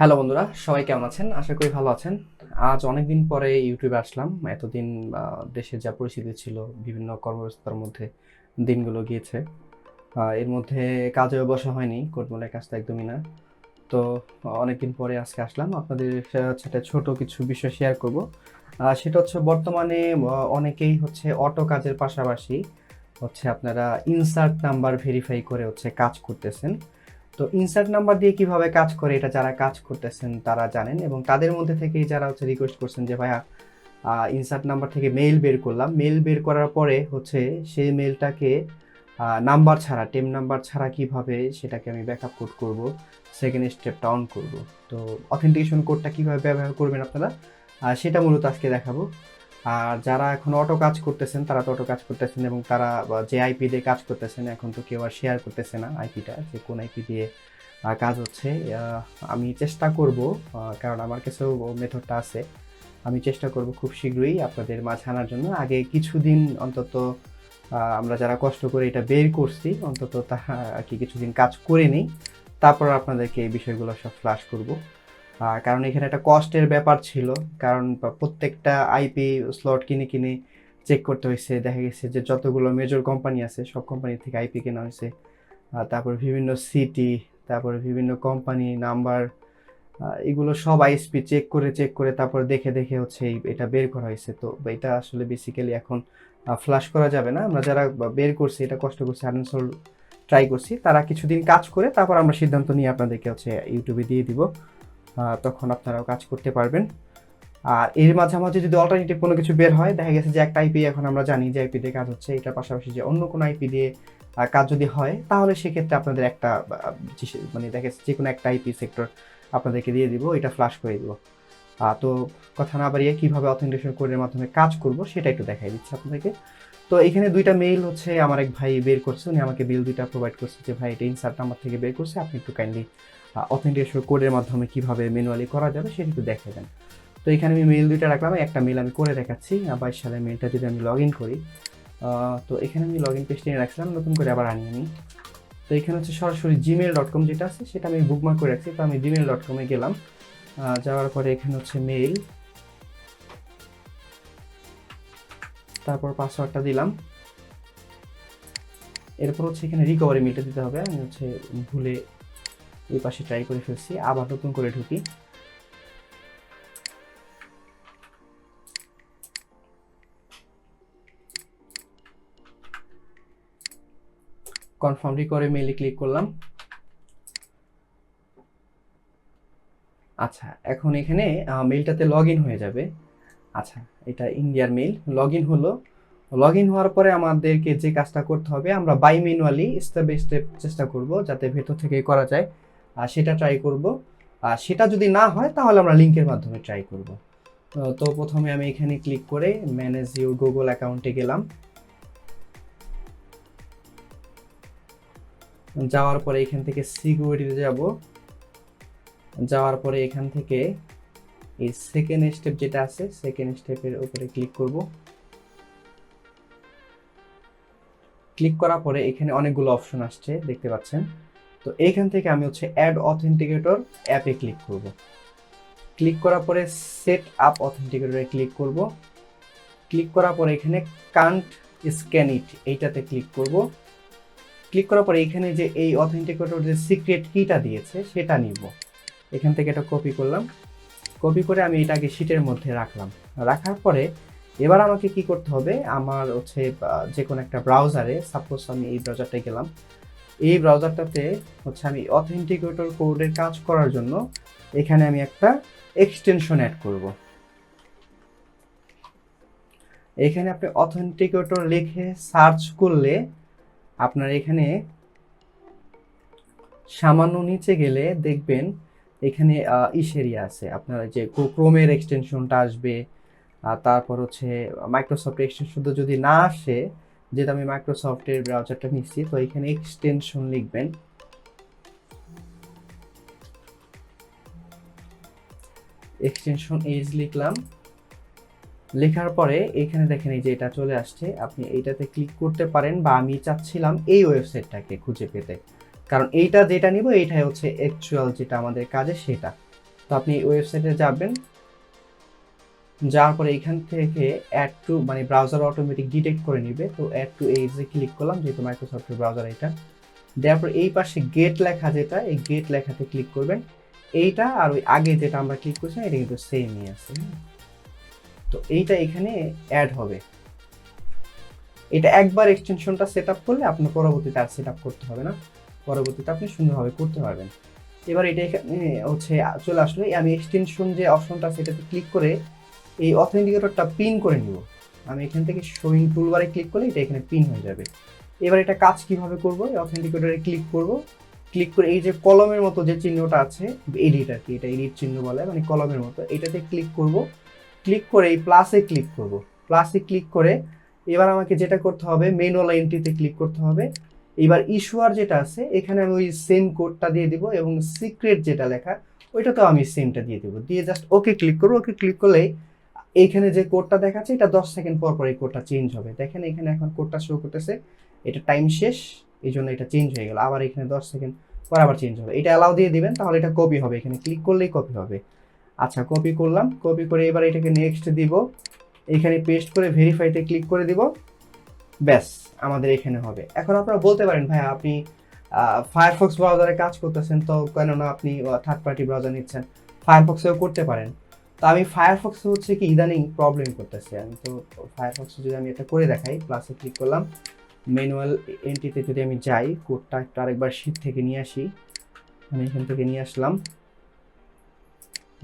Hello বন্ধুরা, সবাই কেমন আছেন? আশা করি ভালো আছেন। আজ অনেকদিন পরে ইউটিউবে আসলাম। এতদিন দেশের যা পরিস্থিতি ছিল, বিভিন্ন কর্মব্যস্ততার মধ্যে দিনগুলো গিয়েছে। এর মধ্যে কাজেও বসা হয়নি, কোর্টমূলের কাজ তো একদমই না। তো অনেকদিন পরে আজকে আসলাম। আপনাদের সাথে ছোট কিছু বিষয় শেয়ার করব। সেটা হচ্ছে বর্তমানে অনেকেই হচ্ছে অটো কাজের পাশাপাশি হচ্ছে আপনারা ইনসার্ট নাম্বার ভেরিফাই করে হচ্ছে কাজ করতেছেন। তো ইনসার্ট নাম্বার দিয়ে কিভাবে কাজ করে এটা যারা কাজ করতেছেন তারা জানেন, এবং তাদের মধ্যে থেকেই যারা হচ্ছে রিকোয়েস্ট করছেন যে ভাইয়া ইনসার্ট নাম্বার থেকে মেইল বের করলাম, মেইল বের করার পরে হচ্ছে সেই মেইলটাকে নাম্বার ছাড়া, টেম নাম্বার ছাড়া কিভাবে সেটাকে আমি ব্যাকআপ কোড করব, সেকেন্ড স্টেপটা অন করব। তো অথেন্টিকেশন কোডটা কিভাবে ব্যবহার করবেন আপনারা, সেটা মূলত আজকে দেখাবো। আর যারা এখন অটো কাজ করতেছেন তারা তো অটো কাজ করতেছেন, এবং তারা যে আইপি দিয়ে কাজ করতেছেন এখন তো কেউ আর শেয়ার করতেছে না আইপিটা, যে কোন আইপি দিয়ে কাজ হচ্ছে। আমি চেষ্টা করব, কারণ আমার কাছেও মেথডটা আছে, আমি চেষ্টা করব খুব শীঘ্রই আপনাদের মাঝে আনার জন্য। আগে কিছুদিন অন্তত আমরা যারা কষ্ট করে এটা বের করছি অন্তত তা আর কি কিছুদিন কাজ করে নিই, তারপর আপনাদেরকে এই বিষয়গুলো সব ফ্লাশ করব। কারণ এখানে একটা কষ্টের ব্যাপার ছিল, কারণ প্রত্যেকটা আইপি স্লট কিনে কিনে চেক করতে হয়েছে। দেখা গেছে যে যতগুলো মেজর কোম্পানি আছে সব কোম্পানি থেকে আইপি কেনা হয়েছে। তারপর বিভিন্ন সিটি, তারপরে বিভিন্ন কোম্পানি নাম্বার, এগুলো সব আইএসপি চেক করে তারপর দেখে দেখে হচ্ছে এটা বের করা হয়েছে। তো এটা আসলে বেসিক্যালি এখন ফ্লাশ করা যাবে না। আমরা যারা বের করছি, এটা কষ্ট করছি, আনইনস্টল ট্রাই করছি, তারা কিছুদিন কাজ করে তারপর আমরা সিদ্ধান্ত নিয়ে আপনাদেরকে হচ্ছে ইউটিউবে দিয়ে দিব। তখন আপনারাও কাজ করতে পারবেন। আর এর মাঝামাঝি যদি অল্টারনেটিভ কোনো কিছু বের হয়, দেখা গেছে যে একটা আইপি এখন আমরা জানি যে আইপি দিয়ে কাজ হচ্ছে, এটার পাশাপাশি যে অন্য কোনো আইপি দিয়ে কাজ যদি হয়, তাহলে সেক্ষেত্রে আপনাদের একটা মানে দেখা গেছে যে কোনো একটা আইপি সেক্টর আপনাদেরকে দিয়ে দিব, এটা ফ্লাশ করে দিব। তো কথা না বাড়িয়ে কীভাবে অথেন্টিকেশন কোডের মাধ্যমে কাজ করব সেটা একটু দেখাই দিচ্ছি আপনাদেরকে। তো এখানে দুইটা মেইল হচ্ছে আমার এক ভাই বের করছে, উনি আমাকে বিল দুইটা প্রোভাইড করছে যে ভাই এটা ইনসার্ট নাম্বার থেকে বের করছে, আপনি একটু কাইন্ডলি অথেন্টিকেশন কোডের মাধ্যমে কীভাবে ম্যানুয়ালি করা যাবে সেটা একটু দেখে দেন। তো এখানে আমি মেইল দুইটা রাখলাম, একটা মেইল আমি করে দেখাচ্ছি। 22 সালের মেইলটা যদি আমি লগ ইন করি, তো এখানে আমি লগ ইন পেজটা নিয়ে রাখছিলাম, নতুন করে আবার আনিয়ে নিই। তো এখানে হচ্ছে সরাসরি gmail.com যেটা আছে সেটা আমি বুকমার্ক করে রাখছি। তো আমি gmail.com-এ গেলাম, যাওয়ার পরে এখানে হচ্ছে মেইল, তারপর পাসওয়ার্ডটা দিলাম। এরপর হচ্ছে এখানে রিকভারি মেইলটা দিতে হবে। আমি হচ্ছে ভুলে এই পাশে ট্রাই করে ফেলছি, আবার নতুন করে ঢুকি। কনফার্ম রিকভারি মেইলে ক্লিক করলাম। আচ্ছা, এখন এখানে মেইলটাতে লগ ইন হয়ে যাবে। আচ্ছা, এটা ইন্ডিয়ার মেইল লগ ইন হলো। লগ ইন হওয়ার পরে আমাদেরকে যে কাজটা করতে হবে, আমরা by manually step by step চেষ্টা করব যাতে ভেতর থেকেই করা যায়, সেটা ট্রাই করব। সেটা যদি না হয় তাহলে আমরা লিঙ্কের মাধ্যমে ট্রাই করব। তো প্রথমে আমি এখানে ক্লিক করে ম্যানেজ ইউর গুগল অ্যাকাউন্টে গেলাম। যাওয়ার পরে এখান থেকে সিকিউরিটিতে যাব। যাওয়ার পরে এখান থেকে এই সেকেন্ড স্টেপ যেটা আছে, সেকেন্ড স্টেপের উপরে ক্লিক করব। ক্লিক করার পরে এখানে অনেকগুলো অপশন আসছে দেখতে পাচ্ছেন। তো এইখান থেকে আমি হচ্ছে অ্যাড অথেন্টিকেটর অ্যাপে ক্লিক করব। ক্লিক করার পরে সেট আপ অথেন্টিকেটরে ক্লিক করব। ক্লিক করার পরে এখানে কান্ট স্ক্যান ইট এইটাতে ক্লিক করব। ক্লিক করার পরে এখানে যে এই অথেন্টিকেটর যে সিক্রেট কিটা দিয়েছে সেটা নিব। এখান থেকে এটা কপি করলাম। কপি করে আমি এটাকে শিটের মধ্যে রাখলাম। রাখার পরে এবার আমাকে কি করতে হবে, আমার হচ্ছে যে কোনো একটা ব্রাউজারে, সাপোজ আমি এই ব্রাউজারটায় গেলাম, এই ব্রাউজারটাতে হচ্ছে আমি অথেন্টিকেটর কোডের কাজ করার জন্য এখানে আমি একটা এক্সটেনশন অ্যাড করব। এখানে আপনি অথেন্টিকেটর লিখে সার্চ করলে আপনার এখানে সামান্য নিচে গেলে দেখবেন এখানে এরিয়া আছে, আপনার যে ক্রোমের এক্সটেনশনটা আসবে। তারপর হচ্ছে মাইক্রোসফট এক্সটেনশন তো যদি না আসে, যেটা আমি মাইক্রোসফটের ব্রাউজারটা নিচ্ছি, তো এখানে এক্সটেনশন লিখবেন। এক্সটেনশন এজ লিখলাম। লেখার পরে এখানে দেখেন এই যে এটা চলে আসছে, আপনি এইটাতে ক্লিক করতে পারেন, বা আমি চাচ্ছিলাম এই ওয়েবসাইটটাকে খুঁজে পেতে, কারণ এইটা যেটা নিব এইটাই হচ্ছে অ্যাকচুয়াল যেটা আমাদের কাজে সেটা। তো আপনি ওয়েবসাইটে যাবেন, যাওয়ার পরে এখান থেকে অ্যাড টু মানে ব্রাউজার অটোমেটিক ডিটেক্ট করে নিবে। তো অ্যাড টু এইজে ক্লিক করলাম, যেহেতু মাইক্রোসফটের ব্রাউজার এটা। দেওয়ার পর এই পাশে গেট লেখা যেটা, এই গেট লেখাতে ক্লিক করবেন। এইটা আর ওই আগে যেটা আমরা ক্লিক করছিলাম এটা কিন্তু সেমই আছে। তো এইটা এখানে অ্যাড হবে। এটা একবার এক্সটেনশনটা সেট আপ করলে আপনার পরবর্তীতে আর সেট আপ করতে হবে না, পরবর্তীতে আপনি সুন্দরভাবে করতে পারবেন। এবার এটা এখানে হচ্ছে চলে আসলে আমি এক্সটেনশন যে অপশনটা সেটাতে ক্লিক করে এই অথেন্টিকেটরটা পিন করে নিব। আমি এখান থেকে শোয়িং টুলবারে ক্লিক করলে এটা এখানে পিন হয়ে যাবে। এবার এটা কাজ কিভাবে করব, এই অথেন্টিকেটরে ক্লিক করব, ক্লিক করে এই যে কলমের মতো যে চিহ্নটা আছে, এডিট আর কি, এটা এডিট চিহ্ন বলে, মানে কলমের মতো, এটাতে ক্লিক করব। ক্লিক করে এই প্লাসে ক্লিক করব। প্লাসে ক্লিক করে এবার আমাকে যেটা করতে হবে, ম্যানুয়াল এন্ট্রিতে ক্লিক করতে হবে। এবার ইস্যুয়ার যেটা আছে এখানে আমি ওই সেম কোডটা দিয়ে দিব, এবং সিক্রেট যেটা লেখা ওইটা তো আমি সেমটা দিয়ে দেবো, দিয়ে জাস্ট ওকে ক্লিক করবো। ওকে ক্লিক করলে এইখানে যে কোডটা দেখাচ্ছে এটা 10 সেকেন্ড পর পর এই কোডটা চেঞ্জ হবে। দেখেন এখানে এখন কোডটা শো করতেছে, এটা টাইম শেষ, এই জন্য এটা চেঞ্জ হয়ে গেল। আবার এখানে 10 সেকেন্ড পর আবার চেঞ্জ হবে। এটা অ্যালাউ দিয়ে দিবেন, তাহলে এটা কপি হবে, এখানে ক্লিক করলেই কপি হবে। আচ্ছা, কপি করলাম, কপি করে এবার এটাকে নেক্সট দিব, এখানে পেস্ট করে ভেরিফাইতে ক্লিক করে দিব, ব্যাস আমাদের এখানে হবে। এখন আপনারা বলতে পারেন ভাই আপনি ফায়ারফক্স ব্রাউজারে কাজ করতেছেন, তো কেন না আপনি থার্ড পার্টি ব্রাউজার নিচ্ছেন, ফায়ারফক্সেও করতে পারেন। তো আমি ফায়ারফক্সে হচ্ছে কি ইদানিং প্রবলেম করতেছি আমি, তো ফায়ারফক্সে যদি আমি এটা করে দেখাই, প্লাসে ক্লিক করলাম, ম্যানুয়াল এন্ট্রিতে যদি আমি যাই, কোডটা একটু আরেকবার শীট থেকে নিয়ে আসি, আমি এখান থেকে নিয়ে আসলাম,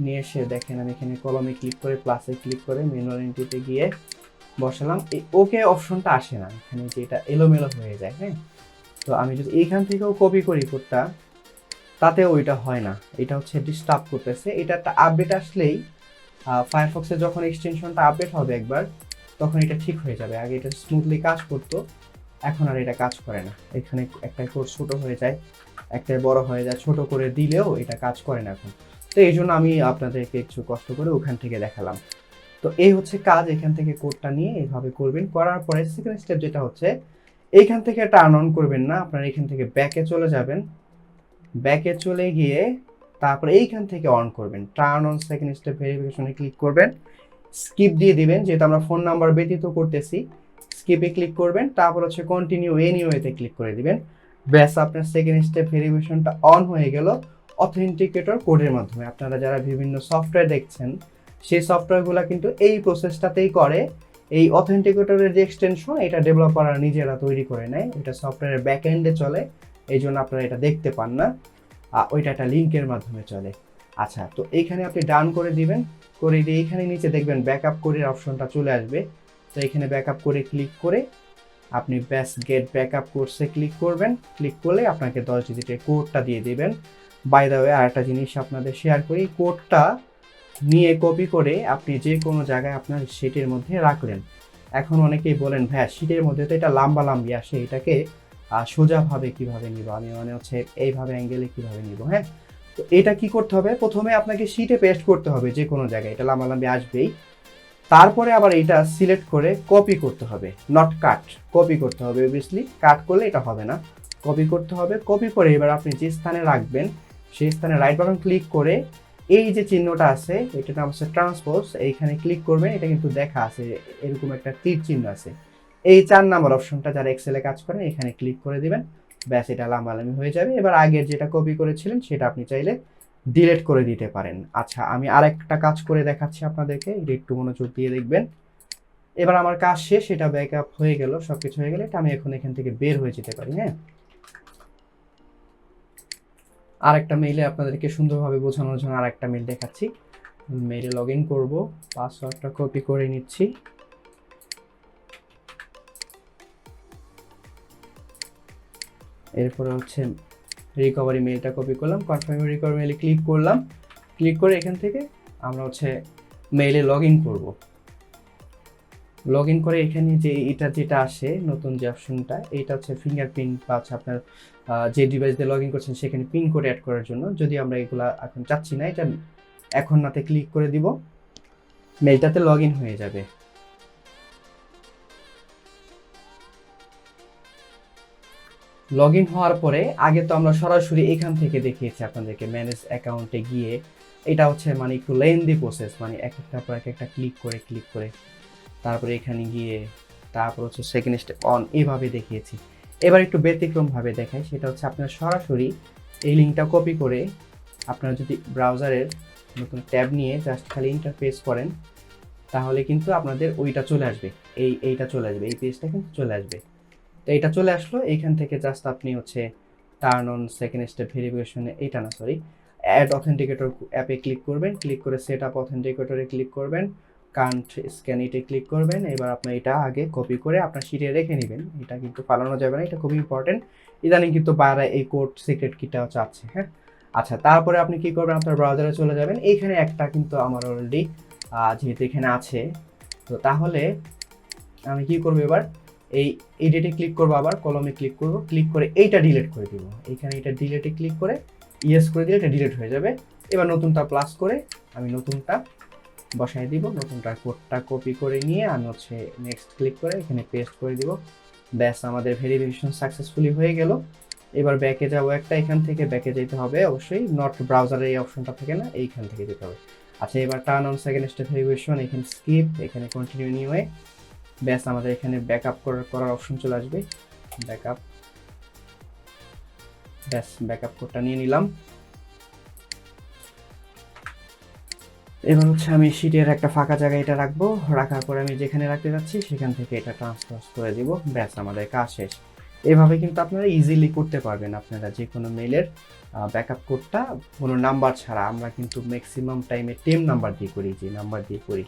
নিয়ে এসে দেখেন আমি এখানে কলমে ক্লিক করে প্লাসে ক্লিক করে ম্যানুয়াল এন্ট্রিতে গিয়ে বসালাম। এই ওকে অপশনটা আসে না, এখানে যে এটা এলোমেলো হয়ে যায়। হ্যাঁ, তো আমি যদি এইখান থেকেও কপি করি কোডটা, তাতেও ওইটা হয় না, এটা হচ্ছে ডিস্টার্ব করতেছে। এটা একটা আপডেট আসলেই ফায়ারফক্সে যখন এক্সটেনশনটা আপডেট হবে একবার, তখন এটা ঠিক হয়ে যাবে। আগে এটা স্মুথলি কাজ করতো, এখন আর এটা কাজ করে না। এখানে একটা কোড ছোট হয়ে যায়, একটা বড় হয়ে যায়, ছোট করে দিলেও এটা কাজ করে না এখন। তো এই জন্য আমি আপনাদেরকে একটু কষ্ট করে ওখান থেকে দেখালাম। তো এই হচ্ছে কাজ, এখান থেকে কোডটা নিয়ে এইভাবে করবেন। করার পরে সেকেন্ড স্টেপ যেটা হচ্ছে, এইখান থেকে টার্ন অন করবেন না, আপনারা এখান থেকে ব্যাকে চলে যাবেন, ব্যাকে চলে গিয়ে তারপরে এইখান থেকে অন করবেন। টার্ন অন সেকেন্ড স্টেপ ভেরিফিকেশনে ক্লিক করবেন, স্কিপ দিয়ে দিবেন, যেহেতু আমরা ফোন নাম্বার ব্যতীত করতেছি, স্কিপে ক্লিক করবেন, তারপর হচ্ছে কন্টিনিউ এনিওয়েতে ক্লিক করে দিবেন। ব্যাস আপনার সেকেন্ড স্টেপ ভেরিফিকেশনটা অন হয়ে গেল অথেন্টিকেটর কোডের মাধ্যমে। আপনারা যারা বিভিন্ন সফটওয়্যার দেখছেন, সেই সফটওয়্যারগুলো কিন্তু এই প্রসেসটাতেই করে। এই অথেন্টিকেটরের যে এক্সটেনশন, এটা ডেভেলপাররা নিজেরা তৈরি করে নেয়, এটা সফটওয়্যারের ব্যাক এন্ডে চলে, এই জন্য আপনারা এটা দেখতে পান না, ওইটা একটা লিঙ্কের মাধ্যমে চলে। আচ্ছা, তো এইখানে আপনি ডান করে দিবেন, করে দিয়ে এইখানে নিচে দেখবেন ব্যাকআপ কোডের অপশনটা চলে আসবে। তো এখানে ব্যাকআপ করে ক্লিক করে আপনি ব্যাস গেট ব্যাকআপ কোর্সে ক্লিক করবেন। ক্লিক করলে আপনাকে 10 ডিজিটের কোডটা দিয়ে দিবেন। বাই দ্য ওয়ে, আর একটা জিনিস আপনাদের শেয়ার করি, কোডটা নিয়ে কপি করে আপনি যে কোনো জায়গায় আপনার শিটের মধ্যে রাখলেন। এখন অনেকেই বলেন ভাই শিটের মধ্যে তো এটা লাম্বি আসে, এটাকে সোজাভাবে কিভাবে নিব, আমি মানে হচ্ছে এইভাবে অ্যাঙ্গেলে কিভাবে নিব। হ্যাঁ, তো এটা কি করতে হবে, প্রথমে আপনাকে শিটে পেস্ট করতে হবে যে কোনো জায়গায়, এটা লাম্বি আসবেই। তারপরে আবার এটা সিলেক্ট করে কপি করতে হবে, নট কাট, কপি করতে হবে। অবভিয়াসলি কাট করলে এটা হবে না, কপি করতে হবে। কপি করে এবার আপনি যে স্থানে রাখবেন সেই স্থানে রাইট বাটন ক্লিক করে এই যে চিহ্নটা আছে, এটার নাম হচ্ছে ট্রান্সপোজ, এইখানে ক্লিক করবেন। এটা কিন্তু দেখা আছে এরকম একটা তীর চিহ্ন আছে, এই 4 নাম্বার অপশনটা যারা এক্সেলে কাজ করেন এখানে ক্লিক করে দিবেন, ব্যাস এটা লাম্বালামি হয়ে যাবে। এবার আগের যেটা কপি করেছিলেন সেটা আপনি চাইলে ডিলিট করে দিতে পারেন। আচ্ছা, আমি আরেকটা কাজ করে দেখাচ্ছি আপনাদেরকে, এটা একটু মনোযোগ দিয়ে দেখবেন। এবার আমার কাজ শেষ, এটা ব্যাকআপ হয়ে গেল, সবকিছু হয়ে গেলে এটা আমি এখন এখান থেকে বের হয়ে যেতে পারি। হ্যাঁ, আরেকটা মেইলে আপনাদেরকে সুন্দরভাবে বোঝানোর জন্য আরেকটা মেইল দেখাচ্ছি। মেইলে লগ ইন করবো, পাসওয়ার্ডটা কপি করে নিচ্ছি, এরপরে হচ্ছে রিকভারি মেইলটা কপি করলাম, কনফার্ম রিকভারি মেইলে ক্লিক করলাম। ক্লিক করে এখান থেকে আমরা হচ্ছে মেইলে লগ ইন করবো। লগ ইন করে এখানে যে এটা যেটা আসে নতুন যে অপশনটা, এটা হচ্ছে ফিঙ্গারপ্রিন্ট বা হচ্ছে আপনার যে ডিভাইস দিয়ে লগ ইন করছেন সেখানে পিন কোড অ্যাড করার জন্য। যদি আমরা এগুলা এখন চাচ্ছি না, এটা এখন নাতে ক্লিক করে দিব, মেইলটাতে লগ ইন হয়ে যাবে। লগ ইন হওয়ার পরে আগে তো আমরা সরাসরি এখান থেকে দেখিয়েছি আপনাদেরকে, ম্যানেজ অ্যাকাউন্টে গিয়ে এটা হচ্ছে মানে একটু লেন্দি প্রসেস, মানে এক একটা পর এক একটা ক্লিক করে তারপরে এখানে গিয়ে তারপর হচ্ছে সেকেন্ড স্টেপ অন, এভাবে দেখিয়েছি। এবার একটু ব্যতিক্রমভাবে দেখাই, সেটা হচ্ছে আপনার সরাসরি এই লিঙ্কটা কপি করে আপনারা যদি ব্রাউজারের নতুন ট্যাব নিয়ে জাস্ট খালি ইন্টারফেস করেন, তাহলে কিন্তু আপনাদের ওইটা চলে আসবে, এইটা চলে আসবে, এই পেজটা কিন্তু চলে আসবে। তো এইটা চলে আসলো, এইখান থেকে জাস্ট আপনি হচ্ছে টার্ন অন সেকেন্ড স্টেপ ভেরিফিকেশনে, এইটা না সরি, অ্যাড অথেন্টিকেটর অ্যাপে ক্লিক করবেন, ক্লিক করে সেট আপ অথেন্টিকেটরে ক্লিক করবেন, কান্ট স্ক্যান ইটে ক্লিক করবেন। এবার আপনি এটা আগে কপি করে আপনার শিটে রেখে নেবেন, এটা কিন্তু পালানো যাবে না, এটা খুব ইম্পর্টেন্ট। ইদানিং কিন্তু বাইরে এই কোড সিক্রেট কিটাও চাচ্ছে, হ্যাঁ। আচ্ছা, তারপরে আপনি কি করবেন, আপনার ব্রাউজারে চলে যাবেন, এইখানে একটা কিন্তু আমার অলরেডি যেহেতু এখানে আছে, তো তাহলে আমি কি করবো এবার, এই এডিটে ক্লিক করবো, আবার কলমে ক্লিক করব, ক্লিক করে এইটা ডিলিট করে দিব, এইখানে এটা ডিলিটে ক্লিক করে ইয়েস করে দিলে এটা ডিলিট হয়ে যাবে। এবার নতুনটা প্লাস করে আমি নতুনটা বসাই দিব, নতুনটার কোডটা কপি করে নিয়ে আমি হচ্ছে নেক্সট ক্লিক করে এখানে পেস্ট করে দিব। ব্যাস, আমাদের ভেরিফিকেশন সাকসেসফুলি হয়ে গেল। এবার ব্যাকে যাবো একটা, এখান থেকে ব্যাকে যেতে হবে অবশ্যই, নট ব্রাউজারের এই অপশনটা থেকে না, এইখান থেকে যেতে হবে। আচ্ছা, এবার turn on second step verification, এখানে স্কিপ, এখানে কন্টিনিউ নিউ হয়ে ব্যাস আমাদের এখানে ব্যাকআপ করার অপশন চলে আসবে, ব্যাকআপ, ব্যাস ব্যাকআপ কোডটা নিয়ে নিলাম। এবার হচ্ছে আমি শিটের একটা ফাঁকা জায়গায় এটা রাখবো, রাখার পরে আমি যেখানে রাখতে যাচ্ছি সেখান থেকে এটা ট্রান্সফার করে দিব, ব্যাস আমাদের কাজ শেষ। এভাবে কিন্তু আপনারা ইজিলি করতে পারবেন আপনারা যে কোনো মেইলের ব্যাকআপ কোডটা কোনো নাম্বার ছাড়া। আমরা কিন্তু ম্যাক্সিমাম টাইমে টিম নাম্বার দিয়ে করি, যে নাম্বার দিয়ে করি,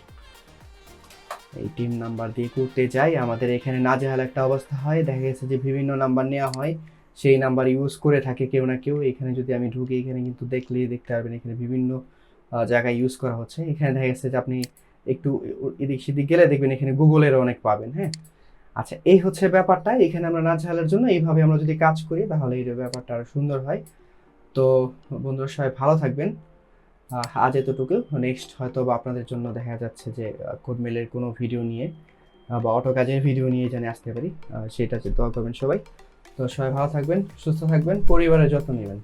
এই টিম নাম্বার দিয়ে করতে যাই, আমাদের এখানে নাজেহাল একটা অবস্থা হয়। দেখা গেছে যে বিভিন্ন নাম্বার নেওয়া হয়, সেই নাম্বার ইউজ করে থাকে কেউ না কেউ। এখানে যদি আমি ঢুকি, এখানে কিন্তু দেখলেই দেখতে পারবেন এখানে বিভিন্ন জায়গায় ইউজ করা হচ্ছে। এখানে দেখা গেছে যে আপনি একটু এদিক সেদিক গেলে দেখবেন এখানে গুগলেরও অনেক পাবেন, হ্যাঁ। আচ্ছা, এই হচ্ছে ব্যাপারটা। এখানে আমরা নাজেহালের জন্য এইভাবে আমরা যদি কাজ করি তাহলে এই ব্যাপারটা আরো সুন্দর হয়। তো বন্ধুরা সবাই ভালো থাকবেন, আজ এতটুকু। নেক্সট হয়তো বা আপনাদের জন্য দেখা যাচ্ছে যে কোড মেলের কোনো ভিডিও নিয়ে বা অটো কাজের ভিডিও নিয়ে জানি আসতে পারি, সেটা দোয়া করবেন সবাই। তো সবাই ভালো থাকবেন, সুস্থ থাকবেন, পরিবারের যত্ন নেবেন।